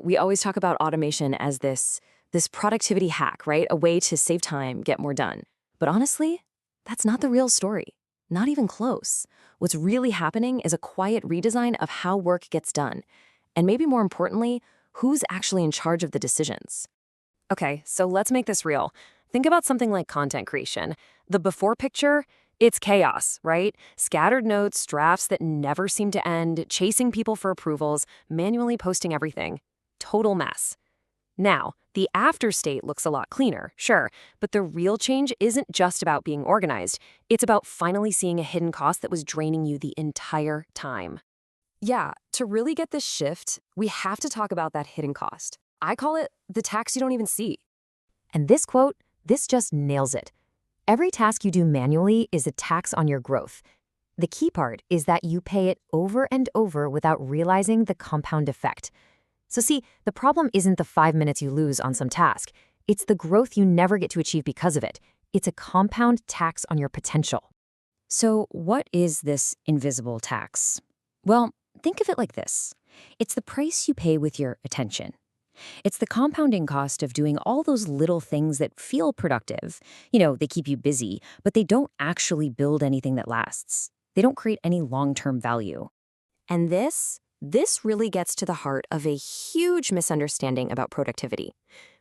We always talk about automation as this productivity hack, right? A way to save time, get more done. But honestly, that's not the real story. Not even close. What's really happening is a quiet redesign of how work gets done. And maybe more importantly, who's actually in charge of the decisions. Okay, so let's make this real. Think about something like content creation. The before picture, it's chaos, right? Scattered notes, drafts that never seem to end, chasing people for approvals, manually posting everything. Total mess. Now, the after state looks a lot cleaner, sure, but the real change isn't just about being organized. It's about finally seeing a hidden cost that was draining you the entire time. Yeah, to really get this shift, we have to talk about that hidden cost. I call it the tax you don't even see. And this quote, this just nails it. Every task you do manually is a tax on your growth. The key part is that you pay it over and over without realizing the compound effect. So see, the problem isn't the 5 minutes you lose on some task. It's the growth you never get to achieve because of it. It's a compound tax on your potential. So what is this invisible tax? Well, think of it like this. It's the price you pay with your attention. It's the compounding cost of doing all those little things that feel productive. They keep you busy, but they don't actually build anything that lasts. They don't create any long-term value. And this really gets to the heart of a huge misunderstanding about productivity.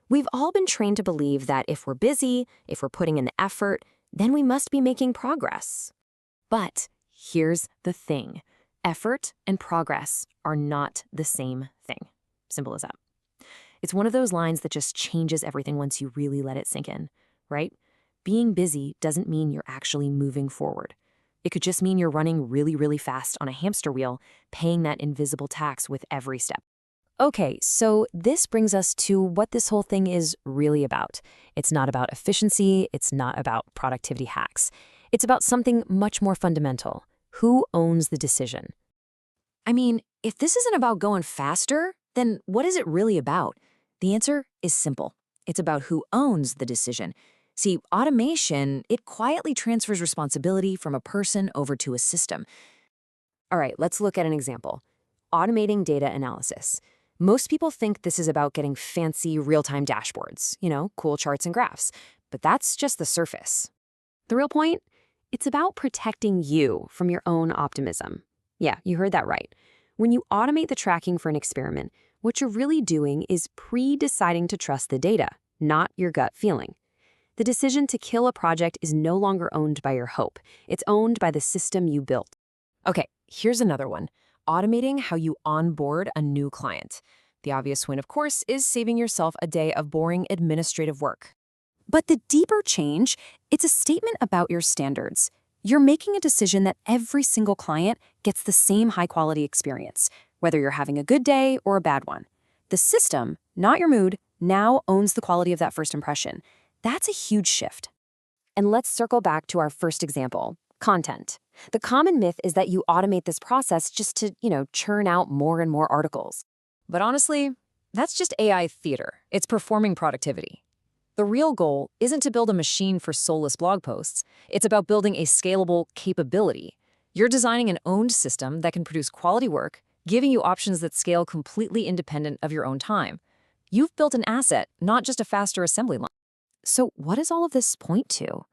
We've all been trained to believe that if we're busy, if we're putting in the effort, then we must be making progress. But here's the thing. Effort and progress are not the same thing. Simple as that. It's one of those lines that just changes everything once you really let it sink in, right? Being busy doesn't mean you're actually moving forward. It could just mean you're running really, really fast on a hamster wheel, paying that invisible tax with every step. Okay, so this brings us to what this whole thing is really about. It's not about efficiency. It's not about productivity hacks. It's about something much more fundamental. Who owns the decision? I mean, if this isn't about going faster, then what is it really about? The answer is simple. It's about who owns the decision. See, automation, it quietly transfers responsibility from a person over to a system. All right, let's look at an example. Automating data analysis. Most people think this is about getting fancy real-time dashboards, cool charts and graphs. But that's just the surface. The real point? It's about protecting you from your own optimism. Yeah, you heard that right. When you automate the tracking for an experiment, what you're really doing is pre-deciding to trust the data, not your gut feeling. The decision to kill a project is no longer owned by your hope. It's owned by the system you built. Okay, here's another one. Automating how you onboard a new client. The obvious win, of course, is saving yourself a day of boring administrative work. But the deeper change, it's a statement about your standards. You're making a decision that every single client gets the same high-quality experience, whether you're having a good day or a bad one. The system, not your mood, now owns the quality of that first impression. That's a huge shift. And let's circle back to our first example, content. The common myth is that you automate this process just to, churn out more and more articles. But honestly, that's just AI theater. It's performing productivity. The real goal isn't to build a machine for soulless blog posts. It's about building a scalable capability. You're designing an owned system that can produce quality work, giving you options that scale completely independent of your own time. You've built an asset, not just a faster assembly line. So what does all of this point to?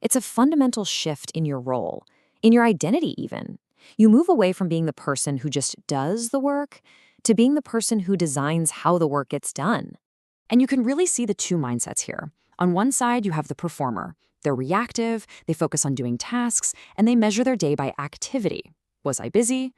It's a fundamental shift in your role, in your identity even. You move away from being the person who just does the work to being the person who designs how the work gets done. And you can really see the two mindsets here. On one side, you have the performer. They're reactive, they focus on doing tasks, and they measure their day by activity. Was I busy?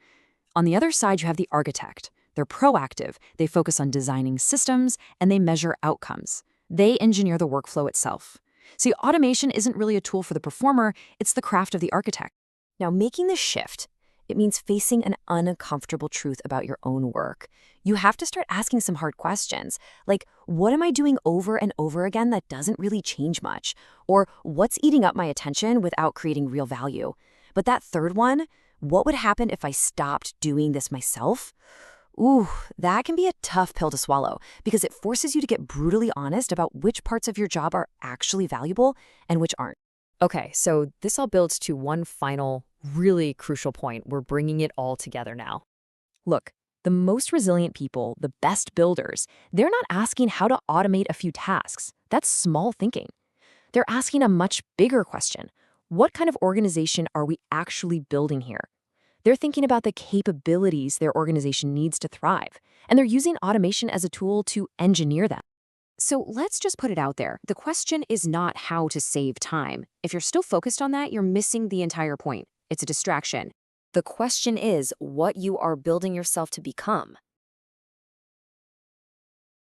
On the other side, you have the architect. They're proactive, they focus on designing systems, and they measure outcomes. They engineer the workflow itself. See, automation isn't really a tool for the performer, it's the craft of the architect. Now, making this shift, it means facing an uncomfortable truth about your own work. You have to start asking some hard questions, like, what am I doing over and over again that doesn't really change much? Or what's eating up my attention without creating real value? But that third one, what would happen if I stopped doing this myself? Ooh, that can be a tough pill to swallow because it forces you to get brutally honest about which parts of your job are actually valuable and which aren't. Okay, so this all builds to one final, really crucial point. We're bringing it all together now. Look, the The most resilient people, the best builders, they're not asking how to automate a few tasks. That's small thinking. They're asking a much bigger question. What kind of organization are we actually building here? They're thinking about the capabilities their organization needs to thrive, and they're using automation as a tool to engineer them. So let's just put it out there. The question is not how to save time. If you're still focused on that, you're missing the entire point. It's a distraction. The question is what you are building yourself to become.